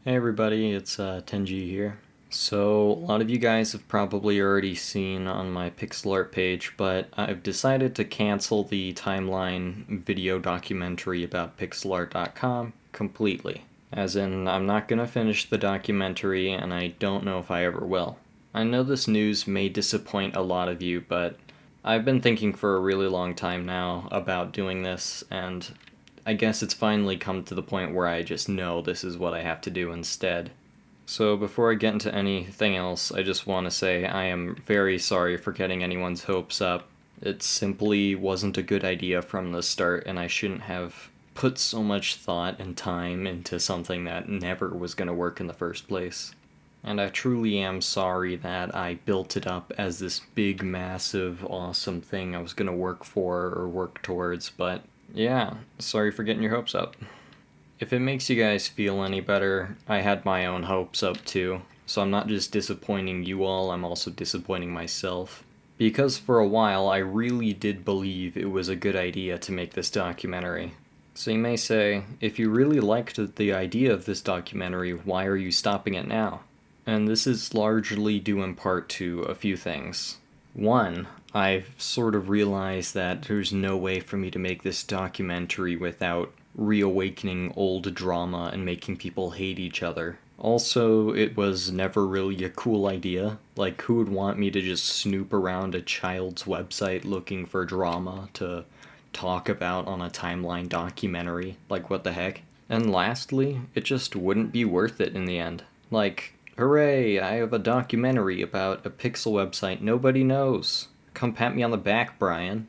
Hey everybody, it's Tenji here. So, a lot of you guys have probably already seen on my pixel art page, but I've decided to cancel the timeline video documentary about pixelart.com completely. As in, I'm not gonna finish the documentary, and I don't know if I ever will. I know this news may disappoint a lot of you, but I've been thinking for a really long time now about doing this, and I guess it's finally come to the point where I just know this is what I have to do instead. So before I get into anything else, I just want to say I am very sorry for getting anyone's hopes up. It simply wasn't a good idea from the start, and I shouldn't have put so much thought and time into something that never was going to work in the first place. And I truly am sorry that I built it up as this big, massive, awesome thing I was going to work for or work towards, but yeah, sorry for getting your hopes up. If it makes you guys feel any better, I had my own hopes up too, so I'm not just disappointing you all, I'm also disappointing myself. Because for a while, I really did believe it was a good idea to make this documentary. So you may say, if you really liked the idea of this documentary, why are you stopping it now? And this is largely due in part to a few things. One, I've sort of realized that there's no way for me to make this documentary without reawakening old drama and making people hate each other. Also, it was never really a cool idea. Like, who would want me to just snoop around a child's website looking for drama to talk about on a timeline documentary? Like, what the heck? And lastly, it just wouldn't be worth it in the end. Like, hooray, I have a documentary about a pixel website nobody knows. Come pat me on the back, Brian.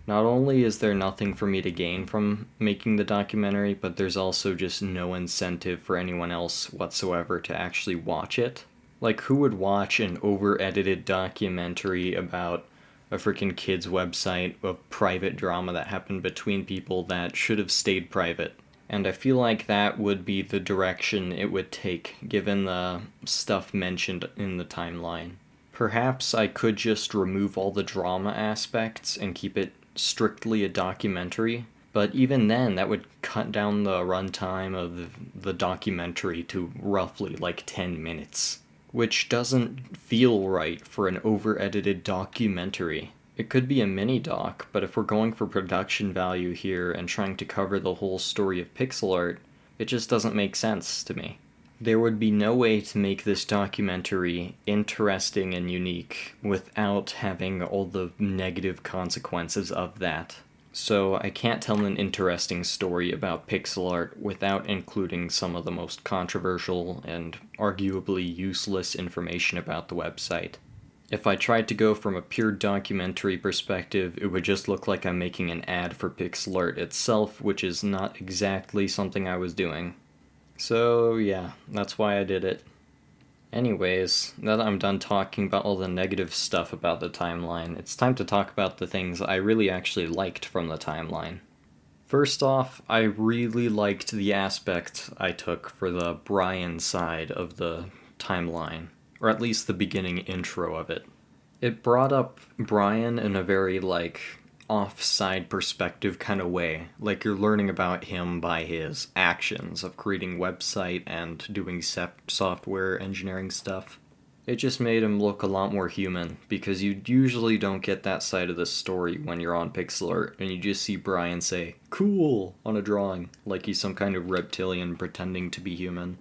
Not only is there nothing for me to gain from making the documentary, but there's also just no incentive for anyone else whatsoever to actually watch it. Like, who would watch an over-edited documentary about a freaking kid's website of private drama that happened between people that should have stayed private? And I feel like that would be the direction it would take, given the stuff mentioned in the timeline. Perhaps I could just remove all the drama aspects and keep it strictly a documentary, but even then, that would cut down the runtime of the documentary to roughly like 10 minutes, which doesn't feel right for an over-edited documentary. It could be a mini doc, but if we're going for production value here and trying to cover the whole story of pixel art, it just doesn't make sense to me. There would be no way to make this documentary interesting and unique without having all the negative consequences of that. So I can't tell an interesting story about pixel art without including some of the most controversial and arguably useless information about the website. If I tried to go from a pure documentary perspective, it would just look like I'm making an ad for pixel art itself, which is not exactly something I was doing. So yeah, that's why I did it. Anyways, now that I'm done talking about all the negative stuff about the timeline, it's time to talk about the things I really actually liked from the timeline. First off, I really liked the aspect I took for the Brian side of the timeline, or at least the beginning intro of it. It brought up Brian in a very, offside perspective kind of way. Like you're learning about him by his actions of creating website and doing software engineering stuff. It just made him look a lot more human because you usually don't get that side of the story when you're on pixel art and you just see Brian say cool on a drawing like he's some kind of reptilian pretending to be human.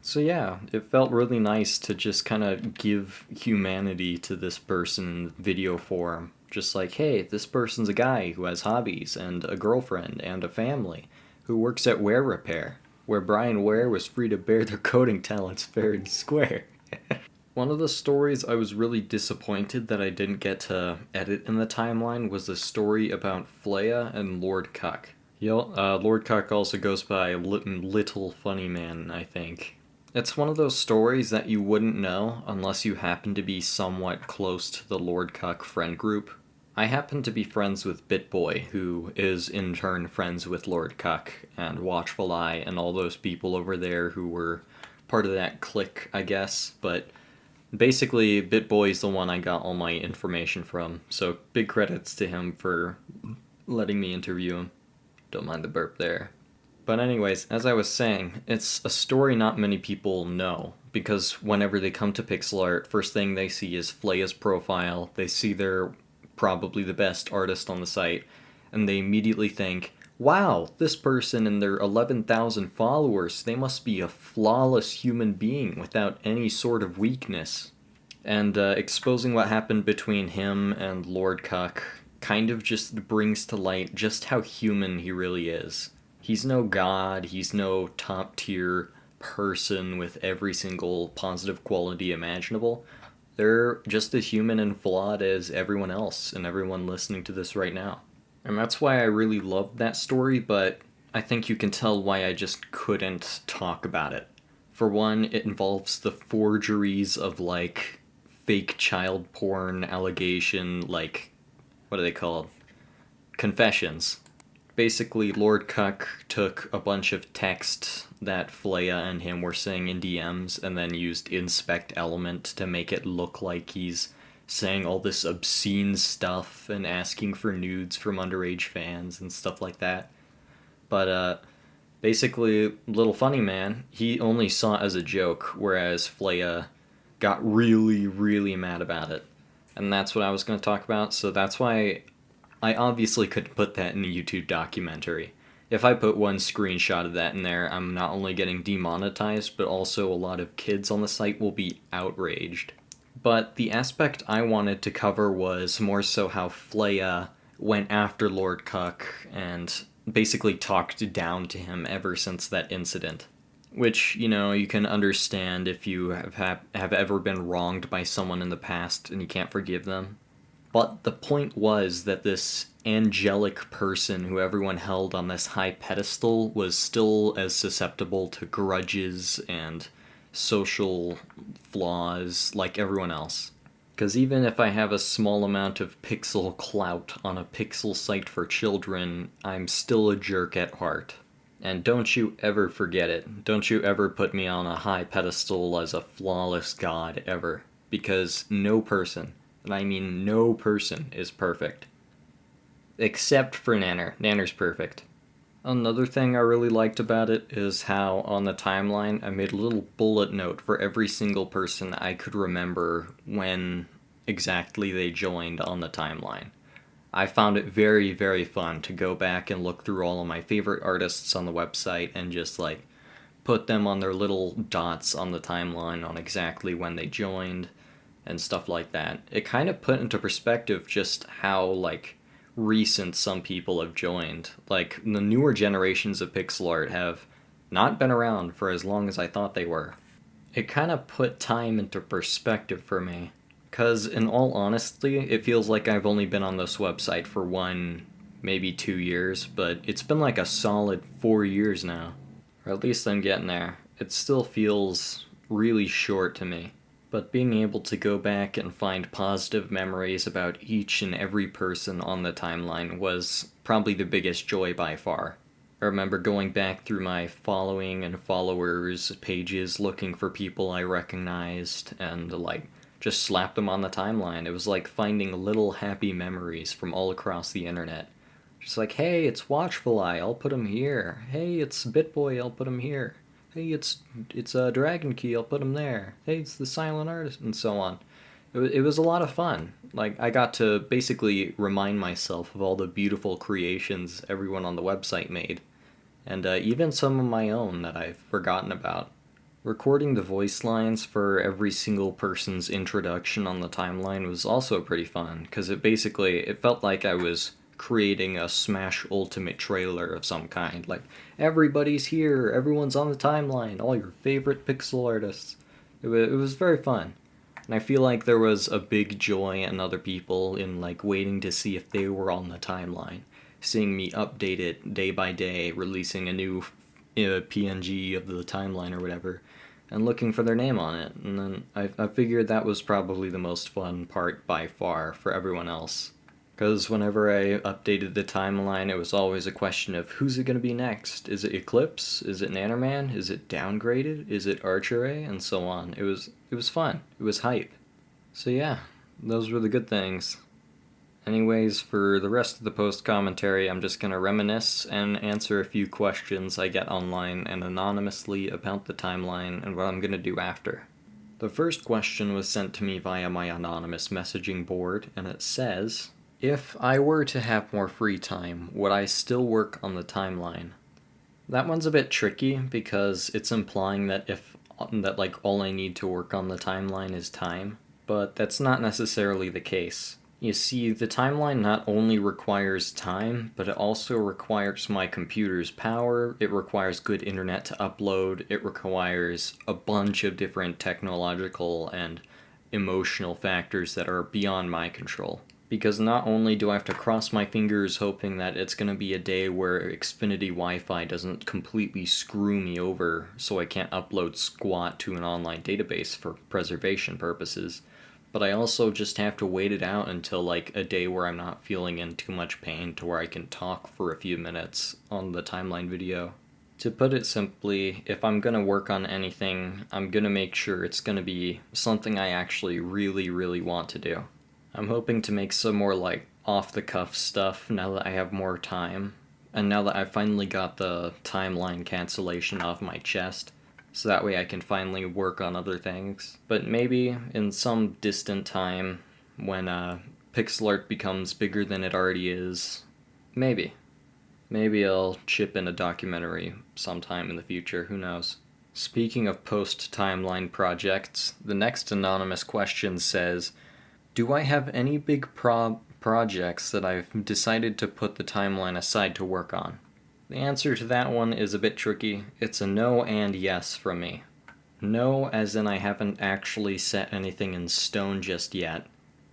So yeah, it felt really nice to just kind of give humanity to this person in video form. Just like, hey, this person's a guy who has hobbies and a girlfriend and a family who works at Ware Repair, where Brian Ware was free to bear their coding talents fair and square. One of the stories I was really disappointed that I didn't get to edit in the timeline was the story about Flea and Lord Cuck. Lord Cuck also goes by Little Funny Man, I think. It's one of those stories that you wouldn't know unless you happen to be somewhat close to the Lord Cuck friend group. I happen to be friends with BitBoy, who is in turn friends with Lord Cuck and Watchful Eye and all those people over there who were part of that clique, I guess. But basically, BitBoy is the one I got all my information from, so big credits to him for letting me interview him. Don't mind the burp there. But anyways, as I was saying, it's a story not many people know, because whenever they come to pixel art, first thing they see is Flea's profile, they see they're probably the best artist on the site, and they immediately think, wow, this person and their 11,000 followers, they must be a flawless human being without any sort of weakness. And exposing what happened between him and Lord Cuck kind of just brings to light just how human he really is. He's no god, he's no top tier person with every single positive quality imaginable. They're just as human and flawed as everyone else and everyone listening to this right now. And that's why I really loved that story, but I think you can tell why I just couldn't talk about it. For one, it involves the forgeries of, like, fake child porn allegation, like, what are they called? Confessions. Basically, Lord Cuck took a bunch of text that Flea and him were saying in DMs and then used inspect element to make it look like he's saying all this obscene stuff and asking for nudes from underage fans and stuff like that. But basically, Little Funny Man, he only saw it as a joke, whereas Flea got really, really mad about it. And that's what I was going to talk about, so that's why I obviously couldn't put that in a YouTube documentary. If I put one screenshot of that in there, I'm not only getting demonetized, but also a lot of kids on the site will be outraged. But the aspect I wanted to cover was more so how Flea went after Lord Cuck and basically talked down to him ever since that incident. Which, you know, you can understand if you have ever been wronged by someone in the past and you can't forgive them. But the point was that this angelic person who everyone held on this high pedestal was still as susceptible to grudges and social flaws like everyone else. Because even if I have a small amount of pixel clout on a pixel site for children, I'm still a jerk at heart. And don't you ever forget it. Don't you ever put me on a high pedestal as a flawless god, ever. Because no person, and I mean no person, is perfect. Except for Nanner. Nanner's perfect. Another thing I really liked about it is how on the timeline I made a little bullet note for every single person I could remember when exactly they joined on the timeline. I found it very, very fun to go back and look through all of my favorite artists on the website and just, like, put them on their little dots on the timeline on exactly when they joined and stuff like that. It kind of put into perspective just how, like, recent some people have joined. Like, the newer generations of pixel art have not been around for as long as I thought they were. It kind of put time into perspective for me. Because, in all honesty, it feels like I've only been on this website for 1, maybe 2 years, but it's been like a solid 4 years now. Or at least I'm getting there. It still feels really short to me. But being able to go back and find positive memories about each and every person on the timeline was probably the biggest joy by far. I remember going back through my following and followers pages looking for people I recognized and, like, just slap them on the timeline. It was like finding little happy memories from all across the internet. Just like, hey, it's Watchful Eye, I'll put him here. Hey, it's Bitboy, I'll put him here. Hey, it's Dragonkey, I'll put him there. Hey, it's the Silent Artist, and so on. It was a lot of fun. Like, I got to basically remind myself of all the beautiful creations everyone on the website made. And even some of my own that I've forgotten about. Recording the voice lines for every single person's introduction on the timeline was also pretty fun, because it felt like I was creating a Smash Ultimate trailer of some kind. Like, everybody's here, everyone's on the timeline, all your favorite pixel artists. It was very fun. And I feel like there was a big joy in other people in, like, waiting to see if they were on the timeline. Seeing me update it day by day, releasing a new PNG of the timeline or whatever, and looking for their name on it. And then I figured that was probably the most fun part by far for everyone else. Because whenever I updated the timeline, it was always a question of who's it going to be next? Is it Eclipse? Is it Nannerman? Is it Downgraded? Is it Archeray? And so on. It was fun. It was hype. So yeah, those were the good things. Anyways, for the rest of the post commentary, I'm just gonna reminisce and answer a few questions I get online and anonymously about the timeline and what I'm gonna do after. The first question was sent to me via my anonymous messaging board, and it says, if I were to have more free time, would I still work on the timeline? That one's a bit tricky because it's implying that all I need to work on the timeline is time, but that's not necessarily the case. You see, the timeline not only requires time, but it also requires my computer's power, it requires good internet to upload, it requires a bunch of different technological and emotional factors that are beyond my control. Because not only do I have to cross my fingers hoping that it's going to be a day where Xfinity Wi-Fi doesn't completely screw me over so I can't upload squat to an online database for preservation purposes, but I also just have to wait it out until like a day where I'm not feeling in too much pain to where I can talk for a few minutes on the timeline video. To put it simply, if I'm going to work on anything, I'm going to make sure it's going to be something I actually really, really want to do. I'm hoping to make some more like off-the-cuff stuff now that I have more time, and now that I've finally got the timeline cancellation off my chest, so that way I can finally work on other things. But maybe in some distant time, when pixel art becomes bigger than it already is, maybe I'll chip in a documentary sometime in the future, who knows. Speaking of post-timeline projects, the next anonymous question says, do I have any big projects that I've decided to put the timeline aside to work on? The answer to that one is a bit tricky. It's a no and yes from me. No, as in I haven't actually set anything in stone just yet.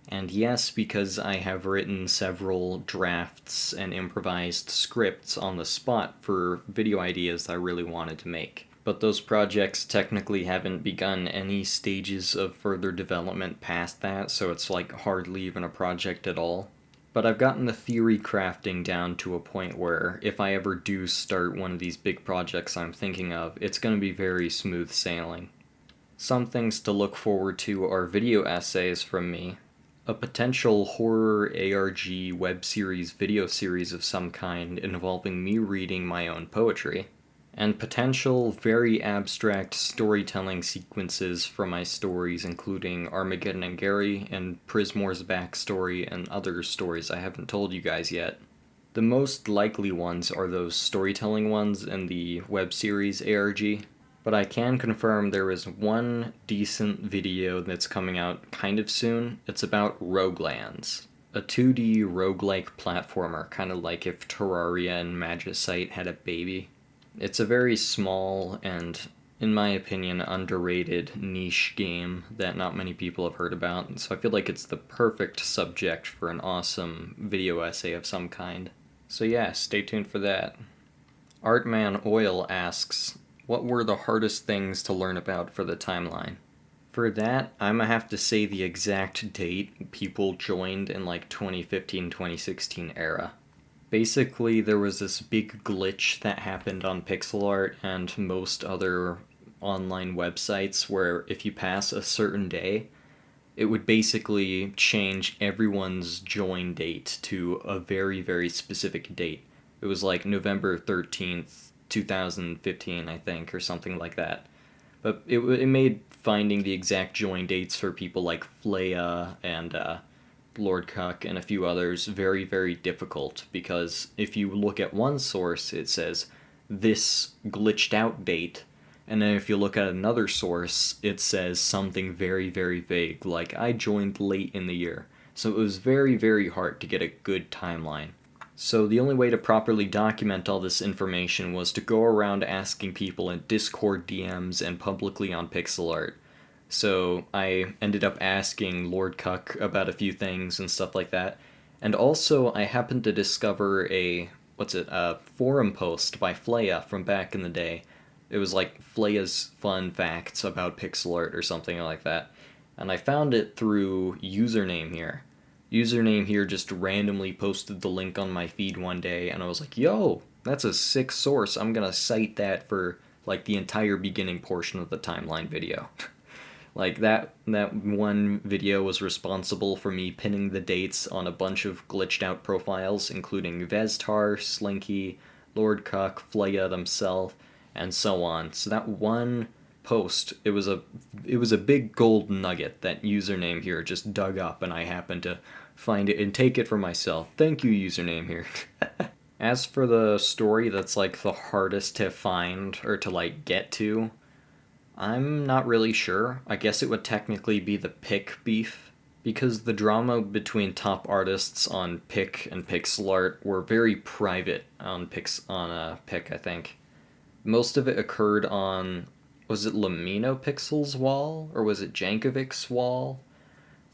And yes, because I have written several drafts and improvised scripts on the spot for video ideas that I really wanted to make. But those projects technically haven't begun any stages of further development past that, so it's like hardly even a project at all. But I've gotten the theory crafting down to a point where if I ever do start one of these big projects I'm thinking of, it's going to be very smooth sailing. Some things to look forward to are video essays from me, a potential horror ARG web series video series of some kind involving me reading my own poetry, and potential very abstract storytelling sequences from my stories, including Armageddon and Gary and Prismore's backstory and other stories I haven't told you guys yet. The most likely ones are those storytelling ones in the web series ARG, but I can confirm there is one decent video that's coming out kind of soon. It's about Roguelands, a 2D roguelike platformer, kind of like if Terraria and Magicite had a baby. It's a very small and, in my opinion, underrated niche game that not many people have heard about, so I feel like it's the perfect subject for an awesome video essay of some kind. So yeah, stay tuned for that. Artman Oil asks, what were the hardest things to learn about for the timeline? For that, I'm gonna have to say the exact date people joined in like 2015-2016 era. Basically, there was this big glitch that happened on pixel art and most other online websites where if you pass a certain day, it would basically change everyone's join date to a very, very specific date. It was like November 13th, 2015, I think, or something like that. But it made finding the exact join dates for people like Flea and Lord Cuck and a few others very, very difficult, because if you look at one source, it says this glitched out date, and then if you look at another source, it says something very, very vague, like I joined late in the year. So it was very, very hard to get a good timeline. So the only way to properly document all this information was to go around asking people in Discord DMs and publicly on pixel art. So I ended up asking Lord Cuck about a few things and stuff like that. And also I happened to discover a forum post by Flea from back in the day. It was like Flea's fun facts about pixel art or something like that. And I found it through Username Here. Username Here just randomly posted the link on my feed one day, and I was like, yo, that's a sick source. I'm gonna cite that for like the entire beginning portion of the timeline video. Like that one video was responsible for me pinning the dates on a bunch of glitched out profiles, including Vestar, Slinky, Lord Cuck, Flaya themselves, and so on. So that one post, it was a big gold nugget. That username here just dug up, and I happened to find it and take it for myself. Thank you, username here. As for the story that's like the hardest to find or to like get to, I'm not really sure. I guess it would technically be the Pick beef, because the drama between top artists on Pick and Pixel Art were very private on Pick, I think. Most of it occurred on, was it Lamino Pixel's wall or was it Jankovic's wall?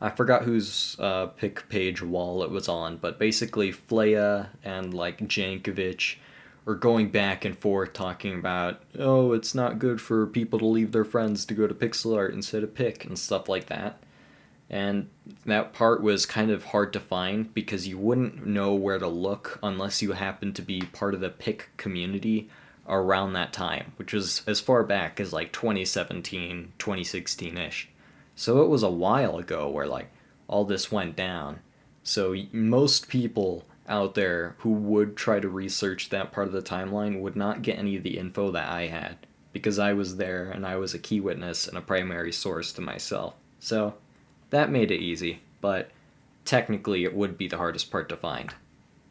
I forgot whose pick page wall it was on, but basically Flaya and like Jankovic are going back and forth talking about, oh, it's not good for people to leave their friends to go to pixel art instead of pick and stuff like that. And that part was kind of hard to find because you wouldn't know where to look unless you happened to be part of the pick community around that time, which was as far back as like 2017, 2016-ish. So it was a while ago where like all this went down. So most people out there who would try to research that part of the timeline would not get any of the info that I had because I was there and I was a key witness and a primary source to myself. So that made it easy, but technically it would be the hardest part to find.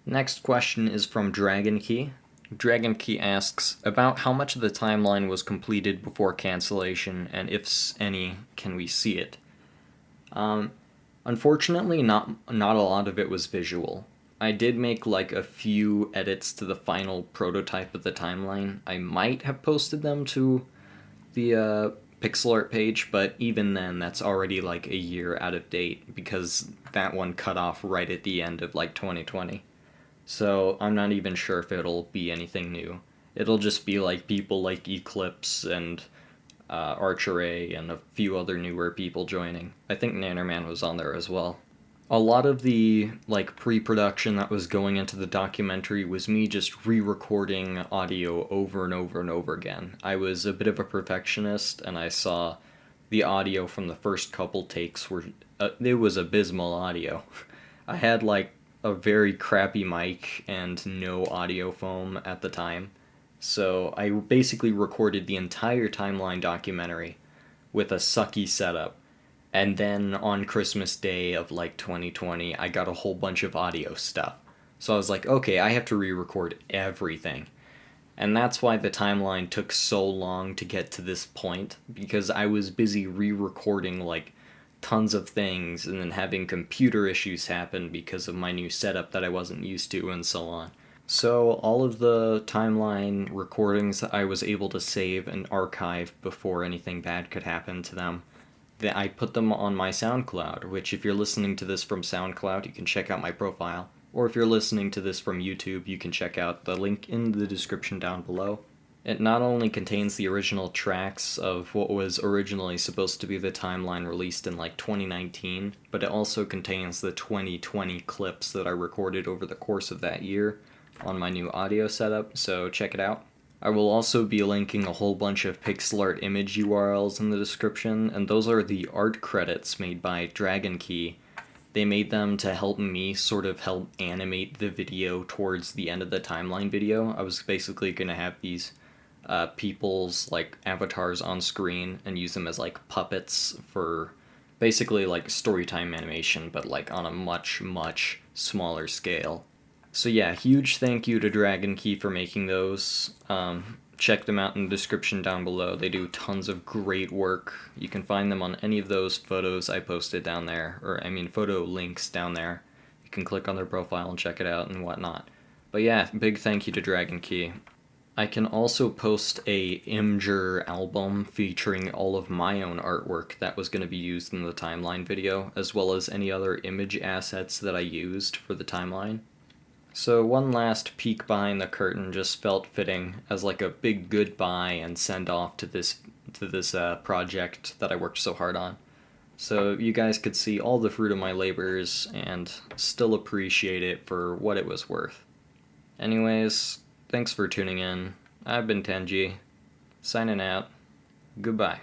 Next question is from Dragonkey. Dragonkey asks about how much of the timeline was completed before cancellation, and if any, can we see it? Unfortunately, not a lot of it was visual. I did make like a few edits to the final prototype of the timeline. I might have posted them to the pixel art page, but even then, that's already like a year out of date because that one cut off right at the end of like 2020. So I'm not even sure if it'll be anything new. It'll just be like people like Eclipse and Archeray and a few other newer people joining. I think Nannerman was on there as well. A lot of the like pre-production that was going into the documentary was me just re-recording audio over and over and over again. I was a bit of a perfectionist, and I saw the audio from the first couple takes were it was abysmal audio. I had like a very crappy mic and no audio foam at the time. So I basically recorded the entire timeline documentary with a sucky setup. And then on Christmas Day of like 2020, I got a whole bunch of audio stuff. So I was like, okay, I have to re-record everything. And that's why the timeline took so long to get to this point, because I was busy re-recording like tons of things and then having computer issues happen because of my new setup that I wasn't used to and so on. So all of the timeline recordings that I was able to save and archive before anything bad could happen to them, that I put them on my SoundCloud, which if you're listening to this from SoundCloud, you can check out my profile. Or if you're listening to this from YouTube, you can check out the link in the description down below. It not only contains the original tracks of what was originally supposed to be the timeline released in like 2019, but it also contains the 2020 clips that I recorded over the course of that year on my new audio setup, so check it out. I will also be linking a whole bunch of pixel art image URLs in the description, and those are the art credits made by Dragonkey. They made them to help me sort of help animate the video towards the end of the timeline video. I was basically going to have these people's like avatars on screen and use them as like puppets for basically like storytime animation, but like on a much, much smaller scale. So yeah, huge thank you to Dragonkey for making those. Check them out in the description down below. They do tons of great work. You can find them on any of those photos I posted down there, or I mean photo links down there. You can click on their profile and check it out and whatnot. But yeah, big thank you to Dragonkey. I can also post a Imgur album featuring all of my own artwork that was going to be used in the timeline video, as well as any other image assets that I used for the timeline. So one last peek behind the curtain just felt fitting as like a big goodbye and send off to this project that I worked so hard on. So you guys could see all the fruit of my labors and still appreciate it for what it was worth. Anyways, thanks for tuning in. I've been Tenji, signing out. Goodbye.